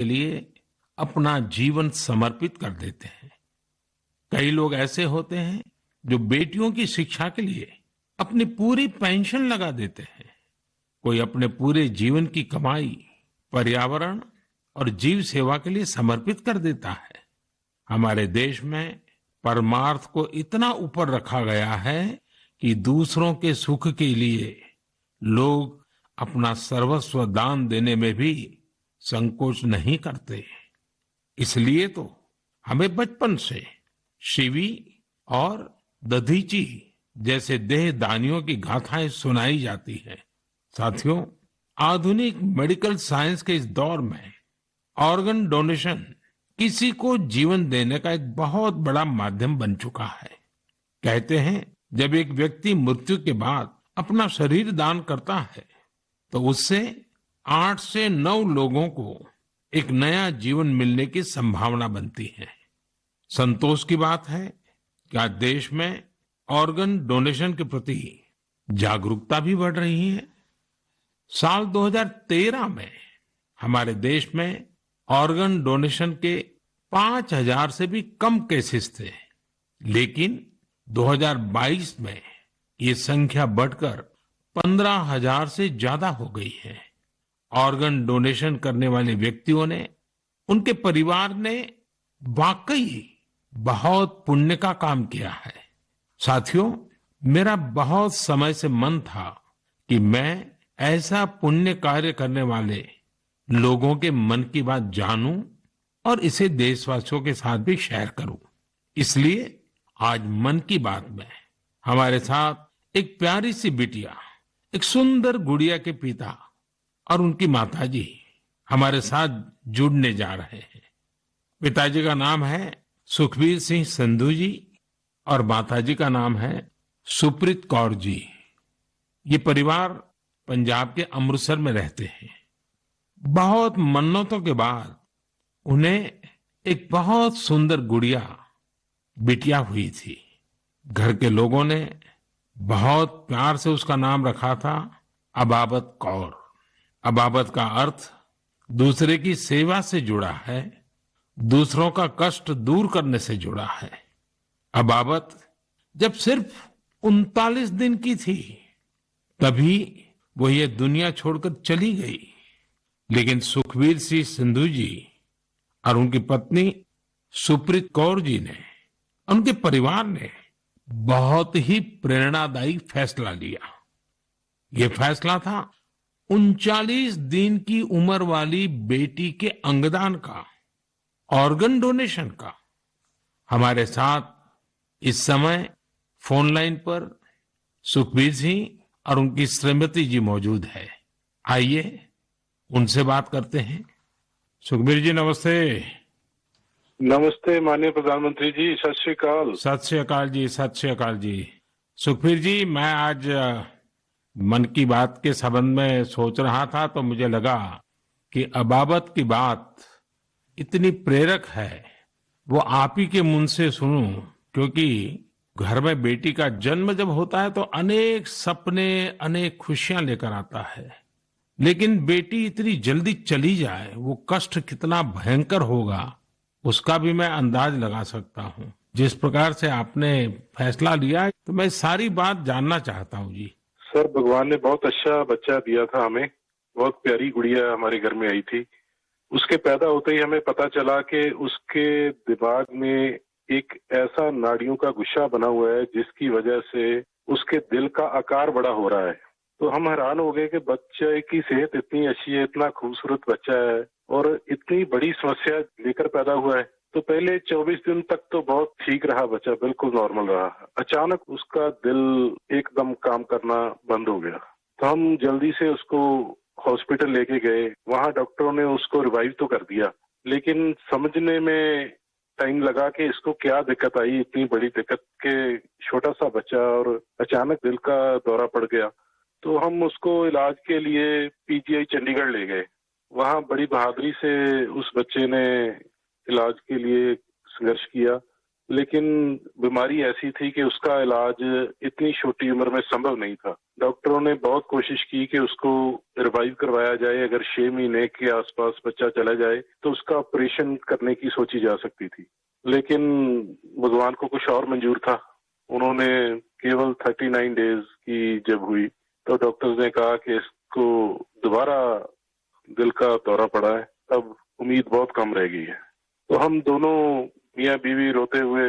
के लिए अपना जीवन समर्पित कर देते हैं। कई लोग ऐसे होते हैं जो बेटियों की शिक्षा के लिए अपनी पूरी पेंशन लगा देते हैं। कोई अपने पूरे जीवन की कमाई पर्यावरण और जीव सेवा के लिए समर्पित कर देता है। हमारे देश में परमार्थ को इतना ऊपर रखा गया है कि दूसरों के सुख के लिए लोग अपना सर्वस्व दान देने में भी संकोच नहीं करते। इसलिए तो हमें बचपन से शिवी और दधीची जैसे देहदानियों की गाथाएं सुनाई जाती है। साथियों, आधुनिक मेडिकल साइंस के इस दौर में ऑर्गन डोनेशन किसी को जीवन देने का एक बहुत बड़ा माध्यम बन चुका है। कहते हैं, जब एक व्यक्ति मृत्यु के बाद अपना शरीर दान करता है तो उससे 8 से 9 लोगों को एक नया जीवन मिलने की संभावना बनती है। संतोष की बात है कि आज देश में ऑर्गन डोनेशन के प्रति जागरूकता भी बढ़ रही है। साल 2013 में हमारे देश में ऑर्गन डोनेशन के 5,000 से भी कम केसेस थे, लेकिन 2022 में ये संख्या बढ़कर 15,000 से ज्यादा हो गई है। ऑर्गन डोनेशन करने वाले व्यक्तियों ने, उनके परिवार ने वाकई बहुत पुण्य का काम किया है। साथियों, मेरा बहुत समय से मन था कि मैं ऐसा पुण्य कार्य करने वाले लोगों के मन की बात जानूं और इसे देशवासियों के साथ भी शेयर करूं। इसलिए आज मन की बात में हमारे साथ एक प्यारी सी बिटिया, एक सुंदर गुड़िया के पिता और उनकी माताजी हमारे साथ जुड़ने जा रहे हैं। पिताजी का नाम है सुखबीर सिंह संधू जी और माताजी का नाम है सुप्रीत कौर जी। ये परिवार पंजाब के अमृतसर में रहते हैं। बहुत मन्नतों के बाद उन्हें एक बहुत सुंदर गुड़िया, बिटिया हुई थी। घर के लोगों ने बहुत प्यार से उसका नाम रखा था अबाबत कौर। अबाबत का अर्थ दूसरे की सेवा से जुड़ा है, दूसरों का कष्ट दूर करने से जुड़ा है। अबाबत जब सिर्फ 39 दिन की थी तभी वो ये दुनिया छोड़कर चली गई, लेकिन सुखबीर सिंह संधू जी और उनकी पत्नी सुप्रीत कौर जी ने, उनके परिवार ने बहुत ही प्रेरणादायी फैसला लिया। ये फैसला था 39 दिन की उम्र वाली बेटी के अंगदान का, ऑर्गन डोनेशन का। हमारे साथ इस समय फोन लाइन पर सुखबीर सिंह और उनकी श्रीमती जी मौजूद है। आइए उनसे बात करते हैं। सुखबीर जी नमस्ते। नमस्ते माननीय प्रधानमंत्री जी, सत श्री अकाल। सत श्री अकाल जी, सत श्री अकाल जी। सुखबीर जी, मैं आज मन की बात के संबंध में सोच रहा था तो मुझे लगा कि अबाबत की बात इतनी प्रेरक है, वो आप ही के मुंह से सुनूं, क्योंकि घर में बेटी का जन्म जब होता है तो अनेक सपने, अनेक खुशियां लेकर आता है, लेकिन बेटी इतनी जल्दी चली जाए, वो कष्ट कितना भयंकर होगा उसका भी मैं अंदाज लगा सकता हूँ। जिस प्रकार से आपने फैसला लिया तो मैं सारी बात जानना चाहता हूँ जी। सर, भगवान ने बहुत अच्छा बच्चा दिया था हमें। बहुत प्यारी गुड़िया हमारे घर में आई थी। उसके पैदा होते ही हमें पता चला कि उसके दिमाग में एक ऐसा नाड़ियों का गुच्छा बना हुआ है जिसकी वजह से उसके दिल का आकार बड़ा हो रहा है। तो हम हैरान हो गए कि बच्चे की सेहत इतनी अच्छी है, इतना खूबसूरत बच्चा है और इतनी बड़ी समस्या लेकर पैदा हुआ है। तो पहले 24 दिन तक तो बहुत ठीक रहा बच्चा, बिल्कुल नॉर्मल रहा। अचानक उसका दिल एकदम काम करना बंद हो गया। तो हम जल्दी से उसको हॉस्पिटल लेके गए। वहां डॉक्टरों ने उसको रिवाइव तो कर दिया, लेकिन समझने में टाइम लगा कि इसको क्या दिक्कत आई, इतनी बड़ी दिक्कत के छोटा सा बच्चा और अचानक दिल का दौरा पड़ गया। तो हम उसको इलाज के लिए पीजीआई चंडीगढ़ ले गए। वहां बड़ी बहादुरी से उस बच्चे ने इलाज के लिए संघर्ष किया, लेकिन बीमारी ऐसी थी कि उसका इलाज इतनी छोटी उम्र में संभव नहीं था। डॉक्टरों ने बहुत कोशिश की कि उसको रिवाइव करवाया जाए। अगर 6 महीने के आसपास बच्चा चला जाए तो उसका ऑपरेशन करने की सोची जा सकती थी, लेकिन भगवान को कुछ और मंजूर था। उन्होंने केवल 39 डेज की जब हुई तो डॉक्टर्स ने कहा कि इसको दोबारा दिल का दौरा पड़ा है, अब उम्मीद बहुत कम रह गई है। तो हम दोनों मियाँ बीवी रोते हुए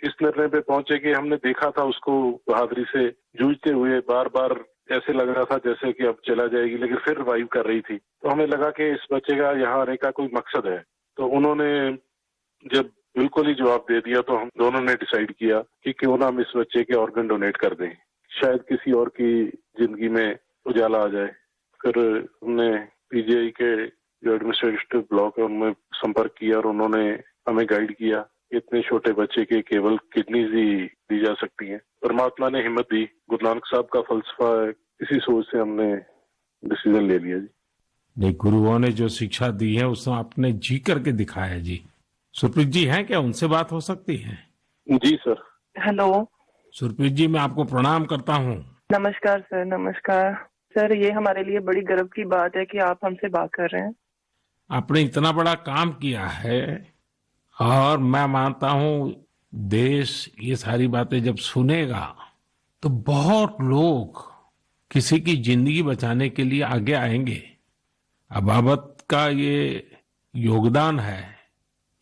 इस निर्णय पे पहुंचे कि हमने देखा था उसको बहादुरी से जूझते हुए, बार बार ऐसे लग रहा था जैसे कि अब चला जाएगी, लेकिन फिर रिवाइव कर रही थी। तो हमें लगा कि इस बच्चे का यहाँ आने का कोई मकसद है। तो उन्होंने जब बिल्कुल ही जवाब दे दिया तो हम दोनों ने डिसाइड किया कि क्यों ना हम इस बच्चे के ऑर्गन डोनेट कर दें, शायद किसी और की जिंदगी में उजाला आ जाए। फिर हमने पीजीआई के जो एडमिनिस्ट्रेटिव ब्लॉक है उनमें संपर्क किया और उन्होंने हमें गाइड किया। इतने छोटे बच्चे के केवल किडनीज ही दी जा सकती हैं। परमात्मा ने हिम्मत दी, गुरु नानक साहब का फलसफा है, इसी सोच से हमने डिसीजन ले लिया जी। नहीं, गुरुओं ने जो शिक्षा दी है उसको आपने जी करके दिखाया जी। सुरप्रीत जी हैं क्या, उनसे बात हो सकती है? जी सर। हेलो। सुरप्रीत जी, मैं आपको प्रणाम करता हूँ। नमस्कार सर। नमस्कार सर, ये हमारे लिए बड़ी गर्व की बात है कि आप हमसे बात कर रहे हैं। आपने इतना बड़ा काम किया है और मैं मानता हूँ देश ये सारी बातें जब सुनेगा तो बहुत लोग किसी की जिंदगी बचाने के लिए आगे आएंगे। अबाबत का ये योगदान है,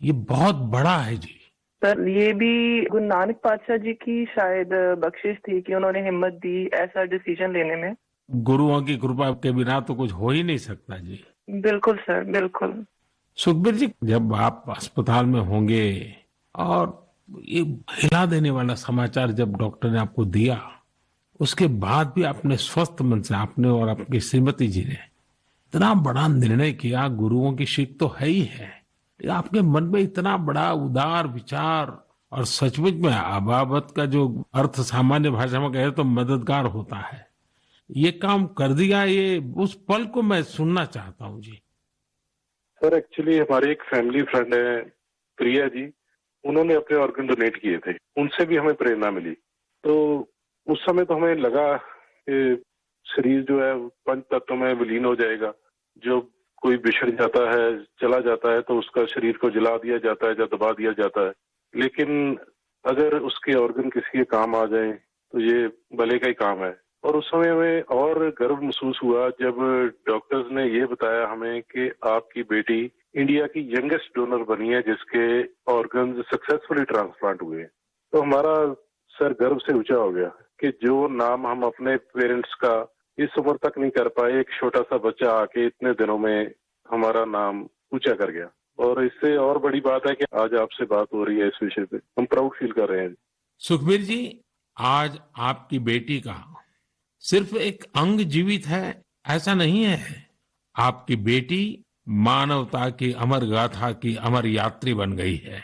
ये बहुत बड़ा है जी। सर, ये भी गुरु नानक पातशाह जी की शायद बख्शिश थी कि उन्होंने हिम्मत दी ऐसा डिसीजन लेने में। गुरुओं की कृपा के बिना तो कुछ हो ही नहीं सकता जी। बिल्कुल सर, बिल्कुल। सुखबीर जी, जब आप अस्पताल में होंगे और ये हिला देने वाला समाचार जब डॉक्टर ने आपको दिया, उसके बाद भी आपने स्वस्थ मन से, आपने और आपकी श्रीमती जी ने इतना बड़ा निर्णय किया। गुरुओं की सीख तो है ही है, आपके मन में इतना बड़ा उदार विचार, और सचमुच में अबाबत का जो अर्थ सामान्य भाषा में कहे तो मददगार होता है, ये काम कर दिया। ये उस पल को मैं सुनना चाहता हूँ जी। सर, एक्चुअली हमारे एक फैमिली फ्रेंड है प्रिया जी, उन्होंने अपने ऑर्गन डोनेट किए थे, उनसे भी हमें प्रेरणा मिली। तो उस समय तो हमें लगा कि शरीर जो है पंच तत्वों में विलीन हो जाएगा। जो कोई बिछड़ जाता है, चला जाता है, तो उसका शरीर को जला दिया जाता है या दबा दिया जाता है। लेकिन अगर उसके ऑर्गन किसी के काम आ जाए तो ये भले का ही काम है। और उस समय हमें और गर्व महसूस हुआ जब डॉक्टर्स ने ये बताया हमें कि आपकी बेटी इंडिया की यंगेस्ट डोनर बनी है जिसके ऑर्गन सक्सेसफुली ट्रांसप्लांट हुए। तो हमारा सर गर्व से ऊंचा हो गया कि जो नाम हम अपने पेरेंट्स का इस उम्र तक नहीं कर पाए, एक छोटा सा बच्चा आके इतने दिनों में हमारा नाम ऊंचा कर गया। और इससे और बड़ी बात है कि आज आपसे बात हो रही है इस विषय पे, हम प्राउड फील कर रहे हैं। सुखबीर जी, आज आपकी बेटी का सिर्फ एक अंग जीवित है ऐसा नहीं है, आपकी बेटी मानवता की अमर गाथा की अमर यात्री बन गई है।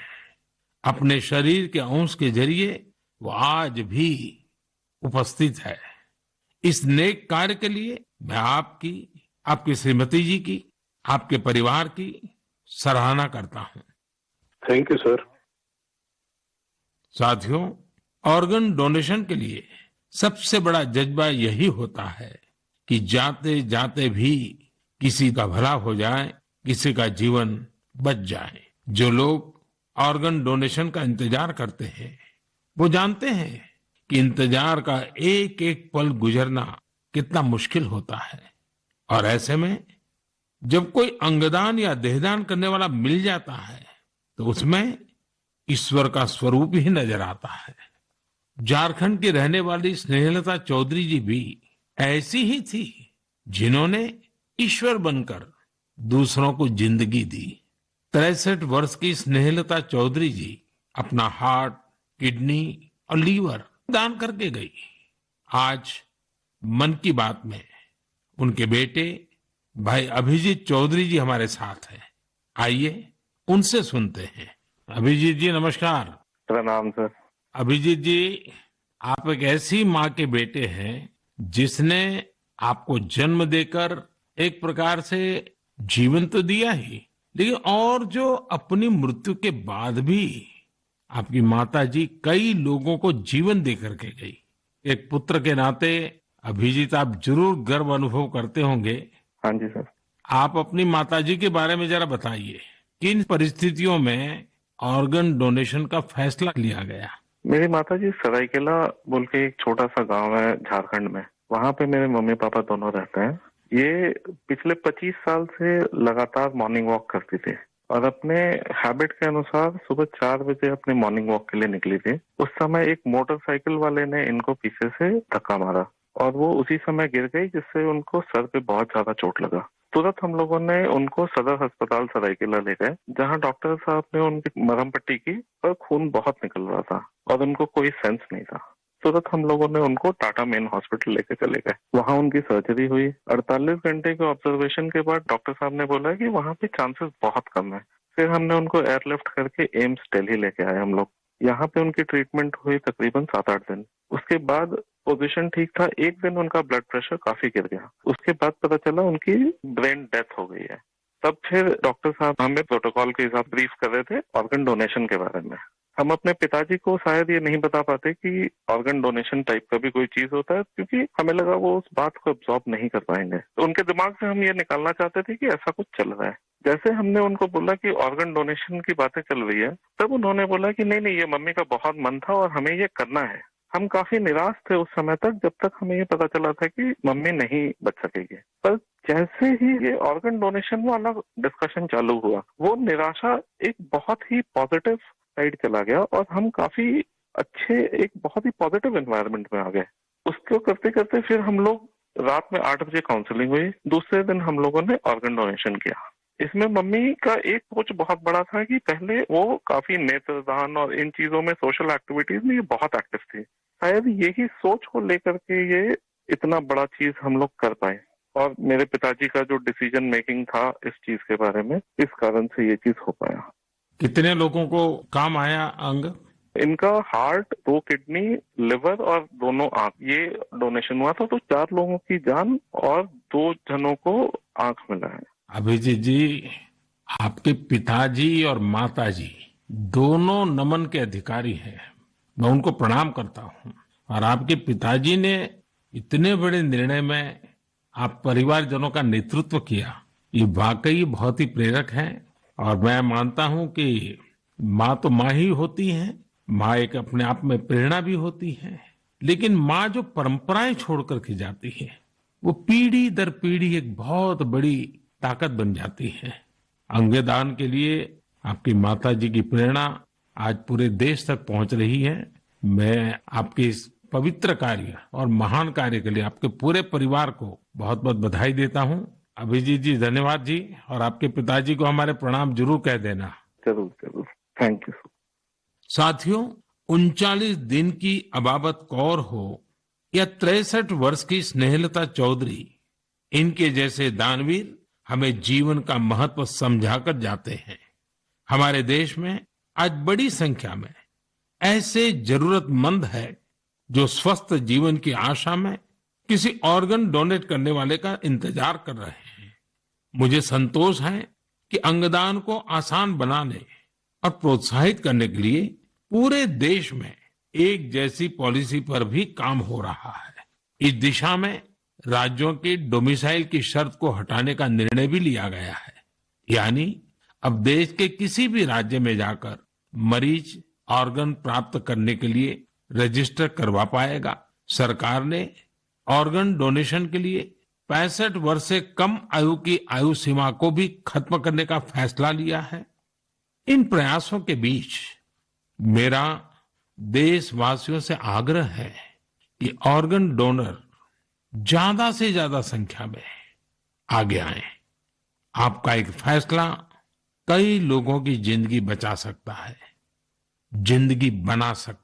अपने शरीर के अंश के जरिए वो आज भी उपस्थित है। इस नेक कार्य के लिए मैं आपकी, आपकी श्रीमती जी की, आपके परिवार की सराहना करता हूं। Thank you sir. साथियों, ऑर्गन डोनेशन के लिए सबसे बड़ा जज्बा यही होता है कि जाते जाते भी किसी का भला हो जाए, किसी का जीवन बच जाए। जो लोग ऑर्गन डोनेशन का इंतजार करते हैं वो जानते हैं कि इंतजार का एक एक पल गुजरना कितना मुश्किल होता है। और ऐसे में जब कोई अंगदान या देहदान करने वाला मिल जाता है तो उसमें ईश्वर का स्वरूप ही नजर आता है। झारखंड की रहने वाली स्नेहलता चौधरी जी भी ऐसी ही थी जिन्होंने ईश्वर बनकर दूसरों को जिंदगी दी। 63 वर्ष की स्नेहलता चौधरी जी अपना हार्ट, किडनी और लीवर दान करके गई। आज मन की बात में उनके बेटे भाई अभिजीत चौधरी जी हमारे साथ हैं। आइए उनसे सुनते हैं। अभिजीत जी नमस्कार। प्रणाम सर। अभिजीत जी, आप एक ऐसी माँ के बेटे हैं जिसने आपको जन्म देकर एक प्रकार से जीवन तो दिया ही, लेकिन और जो अपनी मृत्यु के बाद भी आपकी माताजी कई लोगों को जीवन दे करके गई। एक पुत्र के नाते अभिजीत आप जरूर गर्व अनुभव करते होंगे। हाँ जी सर। आप अपनी माताजी के बारे में जरा बताइए, किन परिस्थितियों में ऑर्गन डोनेशन का फैसला लिया गया? मेरी माताजी सरायकेला बोल के एक छोटा सा गांव है झारखंड में, वहां पे मेरे मम्मी पापा दोनों रहते हैं। ये पिछले 25 साल से लगातार मॉर्निंग वॉक करती थी और अपने हैबिट के अनुसार सुबह 4 बजे अपने मॉर्निंग वॉक के लिए निकली थी। उस समय एक मोटरसाइकिल वाले ने इनको पीछे से धक्का मारा और वो उसी समय गिर गई, जिससे उनको सर पे बहुत ज्यादा चोट लगा। तुरंत हम लोगों ने उनको सदर अस्पताल सरायकेला ले गए, जहां डॉक्टर साहब ने उनकी मरहम पट्टी की, पर खून बहुत निकल रहा था और उनको कोई सेंस नहीं था। तुरंत हम लोगों ने उनको टाटा मेन हॉस्पिटल लेके चले गए। वहां उनकी सर्जरी हुई। 48 घंटे के ऑब्जर्वेशन के बाद डॉक्टर साहब ने बोला कि वहां पे चांसेस बहुत कम है। फिर हमने उनको एयरलिफ्ट करके एम्स दिल्ली लेके आए हम लोग। यहाँ पे उनकी ट्रीटमेंट हुई तकरीबन 7-8 दिन। उसके बाद पोजीशन ठीक था। एक दिन उनका ब्लड प्रेशर काफी गिर गया। उसके बाद पता चला उनकी ब्रेन डेथ हो गई है। तब फिर डॉक्टर साहब हमें प्रोटोकॉल के हिसाब ब्रीफ कर रहे थे ऑर्गन डोनेशन के बारे में। हम अपने पिताजी को शायद ये नहीं बता पाते कि ऑर्गन डोनेशन टाइप का भी कोई चीज होता है, क्योंकि हमें लगा वो उस बात को अब्सॉर्ब नहीं कर पाएंगे। तो उनके दिमाग से हम ये निकालना चाहते थे कि ऐसा कुछ चल रहा है। जैसे हमने उनको बोला कि ऑर्गन डोनेशन की बातें चल रही है, तब उन्होंने बोला कि नहीं, ये मम्मी का बहुत मन था और हमें ये करना है। हम काफी निराश थे उस समय तक, जब तक हमें ये पता चला था कि मम्मी नहीं बच सकेगी। पर जैसे ही ये ऑर्गन डोनेशन वाला डिस्कशन चालू हुआ, वो निराशा एक बहुत ही पॉजिटिव साइड चला गया और हम काफी अच्छे एक बहुत ही पॉजिटिव एनवायरनमेंट में आ गए। उसको करते करते फिर हम लोग रात में 8 बजे काउंसलिंग हुई। दूसरे दिन हम लोगों ने ऑर्गन डोनेशन किया। इसमें मम्मी का एक सोच बहुत बड़ा था कि पहले वो काफी नेत्रदान और इन चीजों में, सोशल एक्टिविटीज में ये बहुत एक्टिव थी। शायद यही सोच को लेकर के ये इतना बड़ा चीज हम लोग कर पाए और मेरे पिताजी का जो डिसीजन मेकिंग था इस चीज के बारे में, इस कारण से ये चीज हो पाया। कितने लोगों को काम आया अंग? इनका हार्ट, 2 किडनी, लिवर और दोनों आंख, ये डोनेशन हुआ था। तो 4 लोगों की जान और 2 जनों को आंख मिला है। अभिजीत जी, आपके पिताजी और माताजी दोनों नमन के अधिकारी हैं। मैं उनको प्रणाम करता हूँ। और आपके पिताजी ने इतने बड़े निर्णय में आप परिवारजनों का नेतृत्व किया, ये वाकई बहुत ही प्रेरक है। और मैं मानता हूँ कि माँ तो माँ ही होती है, माँ एक अपने आप में प्रेरणा भी होती है, लेकिन माँ जो परंपराएं छोड़ करके जाती है, वो पीढ़ी दर पीढ़ी एक बहुत बड़ी ताकत बन जाती है। अंगदान के लिए आपकी माताजी की प्रेरणा आज पूरे देश तक पहुंच रही है। मैं आपके इस पवित्र कार्य और महान कार्य के लिए आपके पूरे परिवार को बहुत बहुत बधाई देता हूं। अभिजीत जी, धन्यवाद जी, और आपके पिताजी को हमारे प्रणाम जरूर कह देना। जरूर जरूर, थैंक यू। साथियों, 39 दिन की अबाबत कौर हो या 63 वर्ष की स्नेहलता चौधरी, इनके जैसे दानवीर हमें जीवन का महत्व समझाकर जाते हैं। हमारे देश में आज बड़ी संख्या में ऐसे जरूरतमंद है जो स्वस्थ जीवन की आशा में किसी ऑर्गन डोनेट करने वाले का इंतजार कर रहे हैं। मुझे संतोष है कि अंगदान को आसान बनाने और प्रोत्साहित करने के लिए पूरे देश में एक जैसी पॉलिसी पर भी काम हो रहा है। इस दिशा में राज्यों की डोमिसाइल की शर्त को हटाने का निर्णय भी लिया गया है। यानी अब देश के किसी भी राज्य में जाकर मरीज ऑर्गन प्राप्त करने के लिए रजिस्टर करवा पाएगा। सरकार ने ऑर्गन डोनेशन के लिए 65 वर्ष से कम आयु की आयु सीमा को भी खत्म करने का फैसला लिया है। इन प्रयासों के बीच मेरा देशवासियों से आग्रह है कि ऑर्गन डोनर ज्यादा से ज्यादा संख्या में आगे आए। आपका एक फैसला कई लोगों की जिंदगी बचा सकता है, जिंदगी बना सकता है।